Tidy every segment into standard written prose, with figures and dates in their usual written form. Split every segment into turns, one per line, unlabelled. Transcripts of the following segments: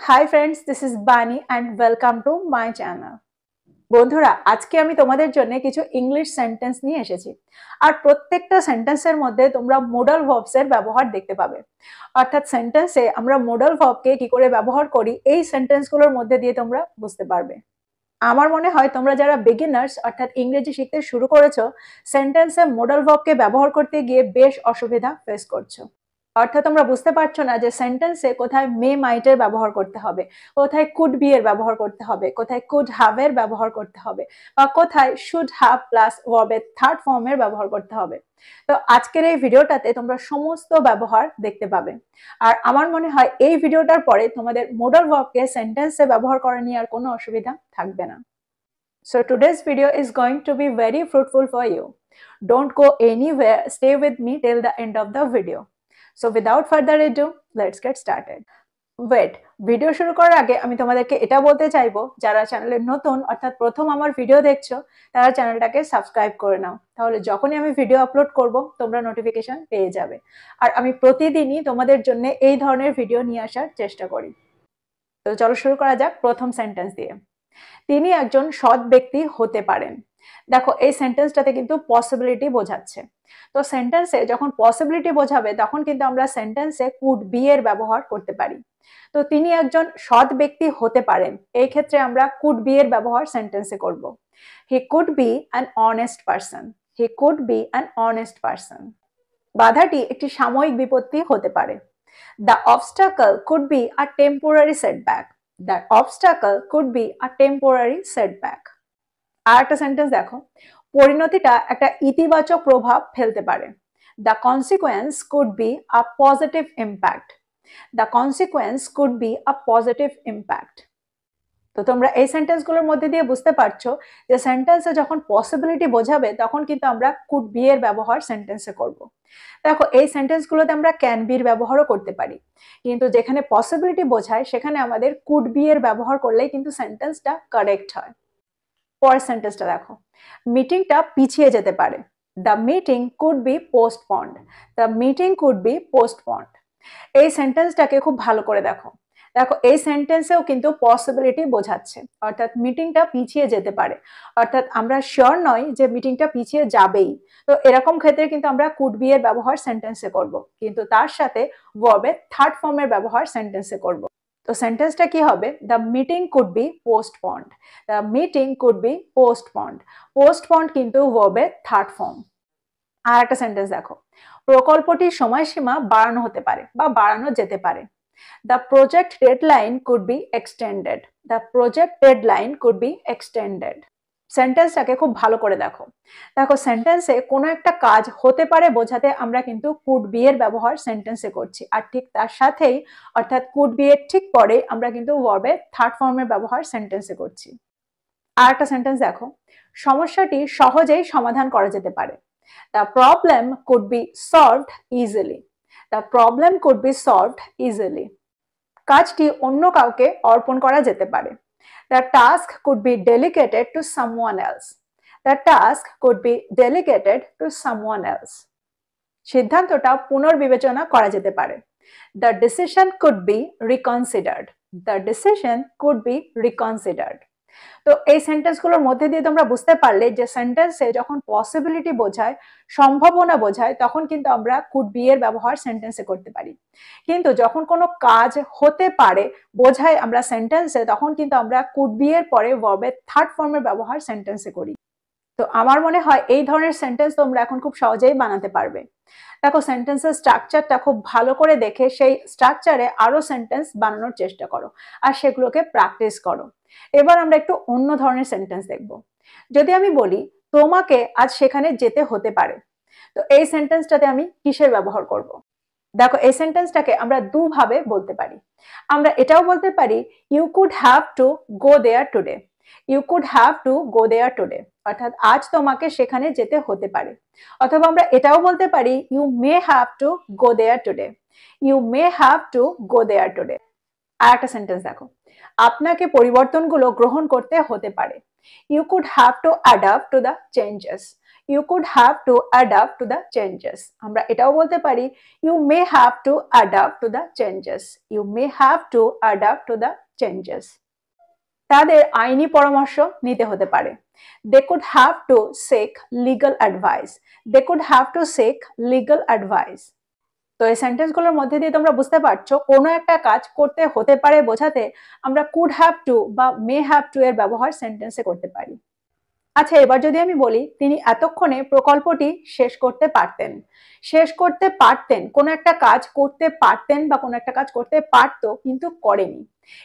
Hi friends, this is Bani and welcome to my channel. বন্ধুরা, আজকে আমি তোমাদের জন্য কিছু ইংলিশ সেন্টেন্স নিয়ে এসেছি। আর প্রত্যেকটা সেন্টেন্সের মধ্যে তোমরা মোডাল ভার্বস এর ব্যবহার দেখতে পাবে। অর্থাৎ সেন্টেন্সে আমরা মোডাল ভার্বকে কি করে ব্যবহার করি এই সেন্টেন্সগুলোর মধ্যে দিয়ে তোমরা বুঝতে পারবে। আমার মনে হয় তোমরা যারা বিগিনার্স অর্থাৎ ইংরেজি শিখতে শুরু করেছো, সেন্টেন্সে মোডাল ভার্বকে ব্যবহার করতে গিয়ে বেশ অসুবিধা ফেস করছো। অর্থাৎ তোমরা বুঝতে পারছো না যে সেন্টেন্সে কোথায় মে মাইটের ব্যবহার করতে হবে, কোথায় কুড বি এর ব্যবহার করতে হবে, কোথায় কুড হ্যাভ এর ব্যবহার করতে হবে, বা কোথায় শুড হ্যাভ প্লাস ভার্বের থার্ড ফর্মের ব্যবহার করতে হবে। তো আজকের এই ভিডিওটাতে তোমরা সমস্ত ব্যবহার দেখতে পাবে। আর আমার মনে হয় এই ভিডিওটার পরে তোমাদের মোডাল ভার্বকে সেন্টেন্সে ব্যবহার করা নিয়ে আর কোনো অসুবিধা থাকবে না। So today's video is going to be very fruitful for you. Don't go anywhere, stay with me till the end of the video. So without further ado, let's get started. Wait, video শুরু করার আগে আমি তোমাদেরকে এটা বলতে চাইবো, যারা চ্যানেলে নতুন অর্থাৎ প্রথম আমার ভিডিও দেখছো তারা চ্যানেলটাকে সাবস্ক্রাইব করে নাও, তাহলে যখনই আমি ভিডিও আপলোড করব তোমরা নোটিফিকেশন পেয়ে যাবে। আর আমি প্রতিদিনই তোমাদের জন্য এই ধরনের ভিডিও নিয়ে আসার চেষ্টা করি। তো চলো শুরু করা যাক প্রথম সেন্টেন্স দিয়ে। তিনি একজন সৎ ব্যক্তি হতে পারেন। দেখো এই সেন্টেন্সটাতে কিন্তু পসিবিলিটি বোঝাচ্ছে। তো সেন্টেন্সে যখন পসিবিলিটি বোঝাবে তখন কিন্তু আমরা সেন্টেন্সে কুড বি এর ব্যবহার করতে পারি। তো তিনি একজন সৎ ব্যক্তি হতে পারেন, এই ক্ষেত্রে আমরা কুড বি এর ব্যবহার সেন্টেন্সে করব। He could be an honest person. He could be an honest person. বাধাটি একটি সাময়িক বিপত্তি হতে পারে। The obstacle could be a temporary setback. The obstacle could be a temporary setback. আর একটা সেন্টেন্স দেখো, পরিণতিটা একটা ইতিবাচক প্রভাব ফেলতে পারে। The consequence could be a positive impact. The consequence could be a positive impact. তো তোমরা এই সেন্টেন্সগুলোর মধ্যে দিয়ে বুঝতে পারছো যে সেন্টেন্সে যখন পসিবিলিটি বোঝাবে তখন কিন্তু আমরা কুড বি এর ব্যবহার সেন্টেন্সে করব। দেখো এই সেন্টেন্সগুলোতে আমরা ক্যান বি এর ব্যবহারও করতে পারি, কিন্তু যেখানে পসিবিলিটি বোঝায় সেখানে আমাদের কুড বি এর ব্যবহার করলেই কিন্তু সেন্টেন্সটা কারেক্ট হয়। পরের সেন্টেন্সটা দেখো, মিটিংটা পিছিয়ে যেতে পারে। The meeting could be postponed. The meeting could be postponed. এই সেন্টেন্সটাকে খুব ভালো করে দেখো। দেখো এই সেন্টেন্সেও কিন্তু পসিবিলিটি বোঝাচ্ছে, অর্থাৎ মিটিংটা পিছিয়ে যেতে পারে, অর্থাৎ আমরা শিওর নই যে মিটিংটা পিছিয়ে যাবেই। তো এরকম ক্ষেত্রে কিন্তু আমরা কুড বি এর ব্যবহার সেন্টেন্সে করব, কিন্তু তার সাথে ভার্বের থার্ড ফর্মের ব্যবহার সেন্টেন্সে করব। তো সেন্টেন্সটা কি হবে? The meeting could be postponed. The meeting could be postponed. Postponed কিন্তু ভার্বের থার্ড ফর্ম। আর একটা সেন্টেন্স দেখো, প্রকল্পটির সময়সীমা বাড়ানো হতে পারে বা বাড়ানো যেতে পারে। The project deadline could be extended. The project deadline could be extended. সেন্টেন্সটাকে খুব ভালো করে দেখো। দেখো সেন্টেন্সে কোনো একটা কাজ হতে পারে বোঝাতে আমরা কিন্তু কুড বি এর ব্যবহার সেন্টেন্সে করছি, আর ঠিক তার সাথেই অর্থাৎ কুড বি এর ঠিক পরে আমরা কিন্তু ভার্বের থার্ড ফর্মের ব্যবহার সেন্টেন্সে করছি। আর একটা সেন্টেন্স দেখো, সমস্যাটি সহজেই সমাধান করা যেতে পারে। The problem could be solved easily. The problem could be solved easily. কাজটি অন্য কাউকে অর্পণ করা যেতে পারে। The task could be delegated to someone else. The task could be delegated to someone else. সিদ্ধান্তটা পুনর্বিবেচনা করা যেতে পারে। The decision could be reconsidered. The decision could be reconsidered. তো এই সেন্টেন্সগুলোর মধ্যে দিয়ে তোমরা বুঝতে পারলে যে সেন্টেন্সে যখন পসিবিলিটি বোঝায়, সম্ভাবনা বোঝায়, তখন কিন্তু আমরা কুড বি এর ব্যবহার সেন্টেন্সে করতে পারি। কিন্তু যখন কোনো কাজ হতে পারে বোঝায় আমরা সেন্টেন্সে, তখন কিন্তু আমরা কুড বি এর পরে ভার্বের থার্ড ফর্মের ব্যবহার সেন্টেন্সে করি। তো আমার মনে হয় এই ধরনের সেন্টেন্স তোমরা এখন খুব সহজেই বানাতে পারবে। দেখো সেন্টেন্সের স্ট্রাকচারটা খুব ভালো করে দেখে সেই স্ট্রাকচারে আরো সেন্টেন্স বানানোর চেষ্টা করো আর সেগুলোকে প্র্যাকটিস করো। এবার আমরা একটু অন্য ধরনের সেন্টেন্স দেখব। যদি আমি বলি তোমাকে আজ সেখানে যেতে হতে পারে, তো এই সেন্টেন্সটাতে আমি কিসের ব্যবহার করব? দেখো এই সেন্টেন্সটাকে আমরা দুভাবে বলতে পারি। আমরা এটাও বলতে পারি you could have to go there today. You could have to go there today, অর্থাৎ আজ তোমাকে সেখানে যেতে হতে পারে। অথবা আমরা এটাও বলতে পারি you may have to go there today. You may have to go there today. আর একটা সেন্টেন্স দেখো, আপনাকে পরিবর্তনগুলো গ্রহণ করতে হতে পারে। You could have to adapt to the changes. You could have to adapt to the changes. আমরা এটাও বলতে পারি you may have to adapt to the changes. You may have to adapt to the changes. তাদের আইনি পরামর্শ নিতে হতে পারে। দে could have to seek legal advice. They could have to seek legal advice. তো এই সেন্টেন্সগুলোর মধ্যে দিয়ে তোমরা বুঝতে পারছো কোনো একটা কাজ করতে হতে পারে বোঝাতে আমরা কুড হ্যাভ টু বা মে হ্যাভ টু এর ব্যবহার সেন্টেন্সে করতে পারি। আচ্ছা, এবার যদি আমি বলি তিনি এতক্ষণে প্রকল্পটি শেষ করতে পারতেন। শেষ করতে পারতেন, কোনো একটা কাজ করতে পারতেন বা কোনো একটা কাজ করতে পারতো কিন্তু করেনি,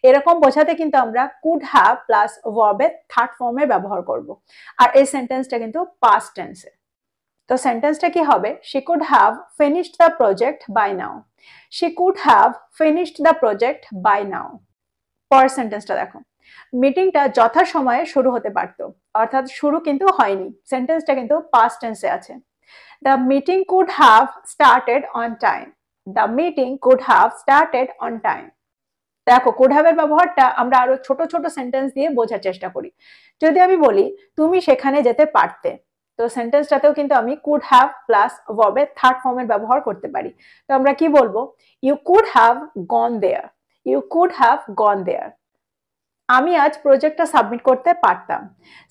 এরকম বোঝাতে কিন্তু আমরা কুড হ্যাভ প্লাস ভার্বের থার্ড ফর্মের ব্যবহার করব। আর এই সেন্টেন্সটা কিন্তু পাস্ট টেন্সে। তো সেন্টেন্সটা কি হবে? She could have finished the project by now. She could have finished the project by now. পরের সেন্টেন্সটা দেখো, মিটিংটা যথাসময়ে শুরু হতে পারতো, অর্থাৎ শুরু কিন্তু হয়নি, সেন্টেন্সটা কিন্তু পাস্ট টেন্সে আছে। The meeting could have started on time. The meeting could have started on time. দেখো, কুড হ্যাভ এর ব্যবহারটা আমরা আরো ছোট ছোট সেন্টেন্স দিয়ে বোঝার চেষ্টা করি। যদি আমি বলি তুমি সেখানে যেতে পারতে, তো সেন্টেন্সটাতেও কিন্তু আমি কুড হ্যাভ প্লাস ভার্বের থার্ড ফর্মের ব্যবহার করতে পারি। তো আমরা কি বলবো? You could have gone there. You could have gone there. আমি আজ প্রজেক্টটা সাবমিট করতে পারতাম।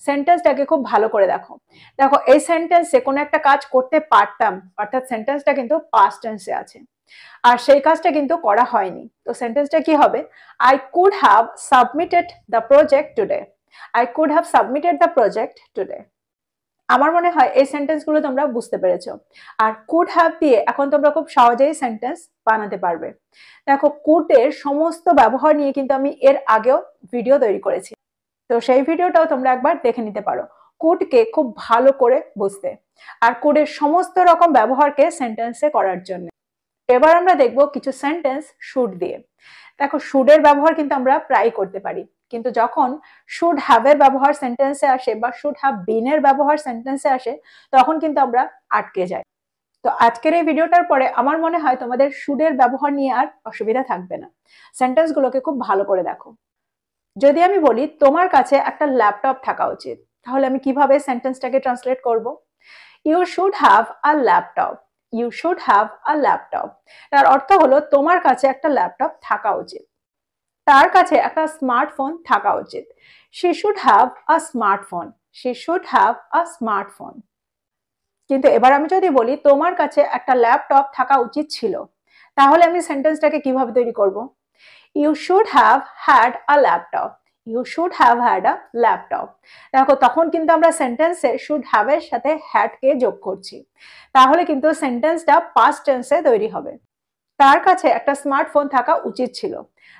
সেন্টেন্সটাকে খুব ভালো করে দেখো। দেখো, এই সেন্টেন্সে কোনো একটা কাজ করতে পারতাম, অর্থাৎ সেন্টেন্সটা কিন্তু পাস্ট টেন্সে আছে, আর সেই কাজটা কিন্তু করা হয়নি। তো সেন্টেন্সটা কি হবে? I could have submitted the project today. I could have submitted the project today. আমার মনে হয় এই সেন্টেন্সগুলো তোমরা বুঝতে পেরেছো। আর কুড হ্যাভ দিয়ে এখন তোমরা খুব সহজেই সেন্টেন্স বানাতে পারবে। দেখো, কুডের সমস্ত ব্যবহার নিয়ে কিন্তু আমি এর আগেও ভিডিও তৈরি করেছি, তো সেই ভিডিওটাও তোমরা একবার দেখে নিতে পারো কুডকে খুব ভালো করে বুঝতে আর কুডের সমস্ত রকম ব্যবহারকে সেন্টেন্সে করার জন্য। এবার আমরা দেখব কিছু সেন্টেন্স শুড দিয়ে। দেখো, শুডের ব্যবহার কিন্তু আমরা প্রায় করতে পারি, কিন্তু যখন শুড হ্যাভ এর ব্যবহার সেন্টেন্সে আসে বা শুড হ্যাভ বিন এর ব্যবহার সেন্টেন্সে আসে তখন কিন্তু আমরা আটকে যাই। তো আজকের এই ভিডিওটার পরে আমার মনে হয় তোমাদের শুডের ব্যবহার নিয়ে আর অসুবিধা থাকবে না। সেন্টেন্সগুলোকে খুব ভালো করে দেখো। যদি আমি বলি তোমার কাছে একটা ল্যাপটপ থাকা উচিত, তাহলে আমি কিভাবে সেন্টেন্সটাকে ট্রান্সলেট করব? You should have a laptop. You should have a laptop. তার অর্থ হলো তোমার কাছে একটা ল্যাপটপ থাকা উচিত। তার কাছে একটা স্মার্টফোন থাকা উচিত। She should have a smartphone. She should have a smartphone. কিন্তু এবার আমি যদি বলি তোমার কাছে একটা ল্যাপটপ থাকা উচিত ছিল, তাহলে আমি সেন্টেন্সটাকে কিভাবে তৈরি করব? You should have had a laptop. You should have had a laptop. দেখো, তখন কিন্তু আমরা সেন্টেন্সে শুড হ্যাভ এর সাথে হ্যাড কে যোগ করছি, তাহলে কিন্তু সেন্টেন্সটা পাস্ট টেন্সে তৈরি হবে। তার কাছে একটা স্মার্টফোন থাকা উচিত ছিল।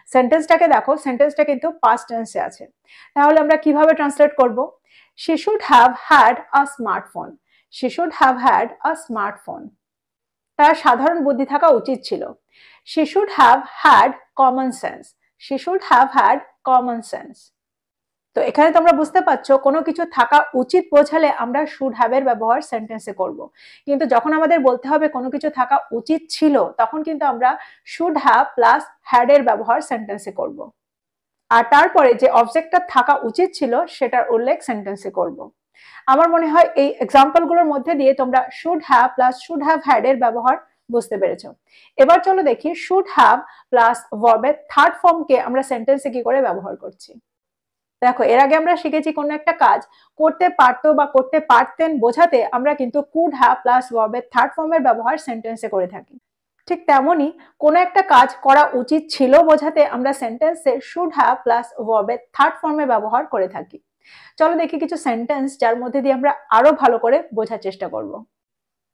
সেন্টেন্সটাকে দেখো, সেন্টেন্সটা কিন্তু পাস্ট টেন্সে আছে, তাহলে আমরা কিভাবে ট্রান্সলেট করব? She should have had a smartphone. She should have had a smartphone. তার সাধারণ বুদ্ধি থাকা উচিত ছিল। She should have had common sense. She should have had common sense. তো এখানে তোমরা বুঝতে পারছো কোনো কিছু থাকা উচিত বোঝালে আমরা শুড হ্যাভ এর ব্যবহার সেন্টেন্সে করব, কিন্তু যখন আমাদের বলতে হবে কোনো কিছু থাকা উচিত ছিল তখন কিন্তু আমরা শুড হ্যাভ প্লাস হ্যাড এর ব্যবহার সেন্টেন্সে করব, আর তারপরে যে অবজেক্টটা থাকা উচিত ছিল সেটার উল্লেখ সেন্টেন্সে করব। আমার মনে হয় এই এক্সাম্পলগুলোর মধ্যে দিয়ে তোমরা should have plus should have had এর ব্যবহার বুঝতে পেরেছো। এবার চলো দেখি শুড হ্যাভ প্লাস ভার্বের থার্ড ফর্মকে আমরা সেন্টেন্সে কি করে ব্যবহার করছি। দেখো, এর আগে আমরা শিখেছি কোনো একটা কাজ করতে পারতো বা করতে পারতেন বোঝাতে আমরা কিন্তু কুড হ্যাভ প্লাস ভার্বের থার্ড ফর্মের ব্যবহার সেন্টেন্সে করে থাকি। ঠিক তেমনি কোনো একটা কাজ করা উচিত ছিল বোঝাতে আমরা সেন্টেন্সে শুড হ্যাভ প্লাস ভার্বের থার্ড ফর্মের ব্যবহার করে থাকি। চলো দেখি কিছু সেন্টেন্স যার মধ্যে দিয়ে আমরা আরো ভালো করে বোঝার চেষ্টা করব।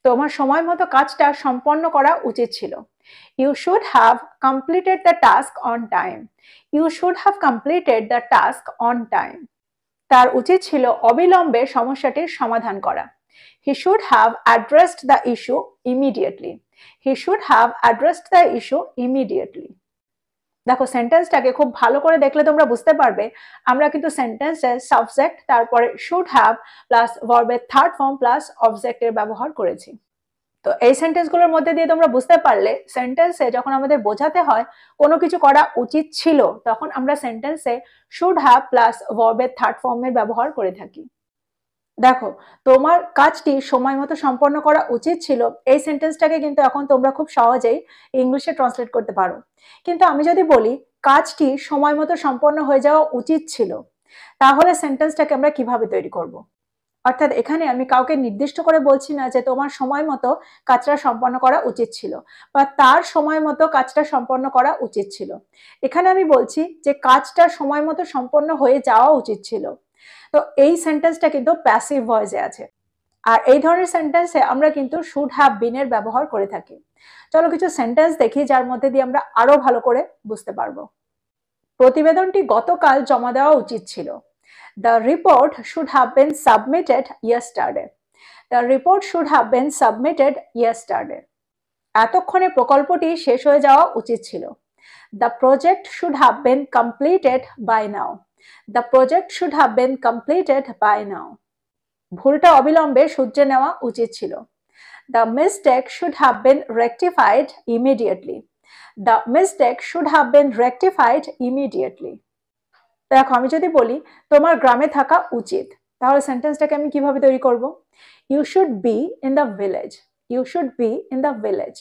তোমার সময় মতো কাজটা সম্পন্ন করা উচিত ছিল। You should have completed the task on time. You should have completed the task on time. তার উচিত ছিল অবিলম্বে সমস্যাটির সমাধান করা। He should have addressed the issue immediately. He should have addressed the issue immediately. দেখো, সেন্টেন্সটাকে খুব ভালো করে দেখলে তোমরা বুঝতে পারবে আমরা কিন্তু সেন্টেন্সে সাবজেক্ট তারপরে শুড হ্যাভ প্লাস ভার্বের থার্ড ফর্ম প্লাস অবজেক্টের ব্যবহার করেছি। তো এই সেন্টেন্সগুলোর মধ্যে দিয়ে তোমরা বুঝতে পারলে সেন্টেন্সে যখন আমাদের বোঝাতে হয় কোনো কিছু করা উচিত ছিল তখন আমরা সেন্টেন্সে শুড হ্যাভ প্লাস ভার্বের থার্ড ফর্মের ব্যবহার করে থাকি। দেখো, তোমার কাজটি সময় মতো সম্পন্ন করা উচিত ছিল, এই সেন্টেন্সটাকে কিন্তু এখন তোমরা খুব সহজেই ইংলিশে ট্রান্সলেট করতে পারো। কিন্তু আমি যদি বলি কাজটি সময় মতো সম্পন্ন হয়ে যাওয়া উচিত ছিল, তাহলে সেন্টেন্সটাকে আমরা কিভাবে তৈরি করব? অর্থাৎ এখানে আমি কাউকে নির্দিষ্ট করে বলছি না যে তোমার সময় মতো কাজটা সম্পন্ন করা উচিত ছিল বা তার সময় মতো কাজটা সম্পন্ন করা উচিত ছিল। এখানে আমি বলছি যে কাজটা সময় মতো সম্পন্ন হয়ে যাওয়া উচিত ছিল। তো এই সেন্টেন্সটা কিন্তু প্যাসিভ ভয়েসে আছে। আর এই ধরনের সেন্টেন্সে আমরা কিন্তু শুড হ্যাভ বিন এর ব্যবহার করে থাকি। চলো কিছু সেন্টেন্স দেখি যার মধ্যে দিয়ে আমরা আরো ভালো করে বুঝতে পারবো। প্রতিবেদনটি গতকাল জমা দেওয়া উচিত ছিল। The report should have been submitted yesterday. The report should have been submitted yesterday. এতক্ষণে প্রকল্পটি শেষ হয়ে যাওয়া উচিত ছিল। The project should have been completed by now. The project should have been completed by now. ভুলটা অবিলম্বে শুধরে নেওয়া উচিত ছিল। The mistake should have been rectified immediately. The mistake should have been rectified immediately. দেখো, আমি যদি বলি তোমার গ্রামে থাকা উচিত, তাহলে সেন্টেন্সটাকে আমি কিভাবে তৈরি করব? You should be in the village. You should be in the village.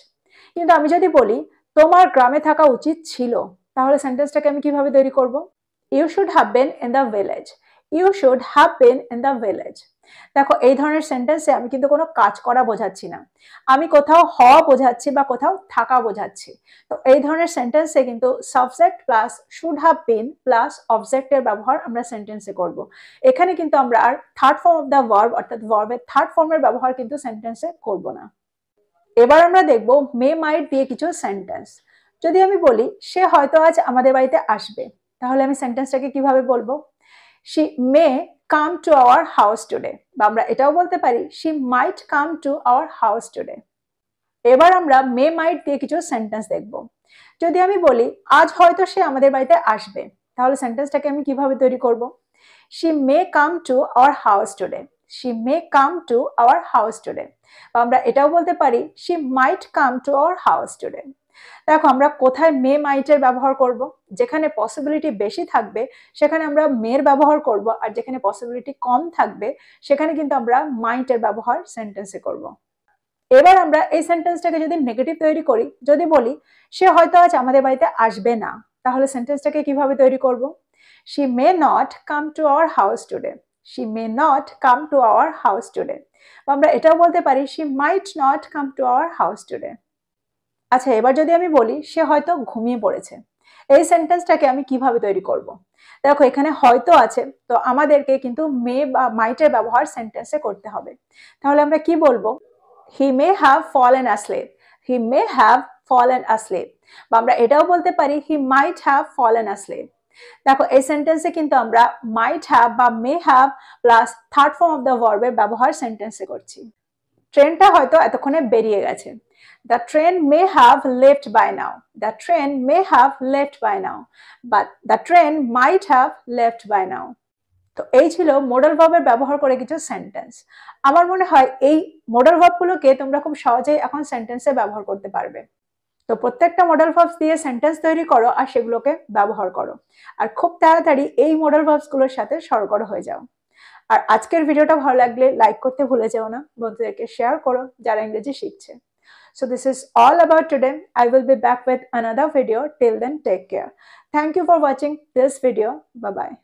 কিন্তু আমি যদি বলি তোমার গ্রামে থাকা উচিত ছিল, তাহলে সেন্টেন্সটাকে আমি কিভাবে তৈরি করব? You should have been in the village. You should have been in the village. দেখো, এই ধরনের সেন্টেন্সে আমি কিন্তু কোনো কাজ করা বোঝাচ্ছি না, আমি কোথাও হওয়া বোঝাচ্ছি বা কোথাও থাকা বোঝাচ্ছি। তো এই ধরনের সেন্টেন্সে কিন্তু subject plus should have been plus অবজেক্টের ব্যবহার আমরা সেন্টেন্সে করব। এখানে কিন্তু আমরা আর third form of the verb অর্থাৎ ভার্বের থার্ড ফর্মের ব্যবহার কিন্তু সেন্টেন্সে করব না। এবার আমরা দেখব মে মাইট দিয়ে কিছু সেন্টেন্স। যদি আমি বলি সে হয়তো আজ আমাদের বাড়িতে আসবে, তাহলে আমি সেন্টেন্সটাকে কিভাবে বলবো? She may come to our house today, বা আমরা এটাও বলতে পারি she might come to our house today. এবার আমরা মে মাইট দিয়ে কিছু সেন্টেন্স দেখব। যদি আমি বলি আজ হয়তো সে আমাদের বাড়িতে আসবে, তাহলে সেন্টেন্সটাকে আমি কিভাবে তৈরি করব? She may come to our house today. She may come to our house today. বা আমরা এটাও বলতে পারি she might come to our house today. দেখো, আমরা কোথায় মে মাইটের ব্যবহার করব? যেখানে পসিবিলিটি বেশি থাকবে সেখানে আমরা মের ব্যবহার করব, আর যেখানে পসিবিলিটি কম থাকবে সেখানে কিন্তু আমরা মাইটের ব্যবহার সেন্টেন্সে করব। এবার আমরা এই সেন্টেন্সটাকে যদি নেগেটিভ তৈরি করি, যদি বলি সে হয়তো আজ আমাদের বাড়িতে আসবে না, তাহলে সেন্টেন্সটাকে কিভাবে তৈরি করব? She may not come to our house today. She may not come to our house today. আমরা এটাও বলতে পারি she might not come to our house today. আচ্ছা, এবার যদি আমি বলি সে হয়তো ঘুমিয়ে পড়েছে, এই সেন্টেন্সটাকে আমি কিভাবে তৈরি করব? দেখো, এখানে হয়তো আছে, তো আমাদেরকে কিন্তু মে বা মাইটের ব্যবহার সেন্টেন্সে করতে হবে। তাহলে আমরা কি বলবো? He may have fallen asleep. He may have fallen asleep. বা আমরা এটাও বলতে পারি he might have fallen asleep. দেখো, এই সেন্টেন্সে কিন্তু আমরা might have বা may have plus third form of the ভার্বের ব্যবহার সেন্টেন্সে করছি। ট্রেনটা হয়তো এতক্ষণে বেরিয়ে গেছে। The train may have left by now. The train may have left by now. But the train might have left by now. তো এই ছিল মডাল ভার্বের ব্যবহার করে কিছু সেন্টেন্স। আমার মনে হয় এই মডাল ভার্বগুলোকে তোমরা খুব সহজেই এখন সেন্টেন্সে ব্যবহার করতে পারবে। তো প্রত্যেকটা মডাল ভার্বস দিয়ে সেন্টেন্স তৈরি করো আর সেগুলোকে ব্যবহার করো, আর খুব তাড়াতাড়ি এই মডাল ভার্বসগুলোর সাথে সরগর হয়ে যাও। আর আজকের ভিডিওটা ভালো লাগলে লাইক করতে ভুলে যেও না, বন্ধুদেরকে শেয়ার করো যারা ইংরেজি শিখছে। So this is all about today. I will be back with another video. Till then, take care. Thank you for watching this video. Bye bye.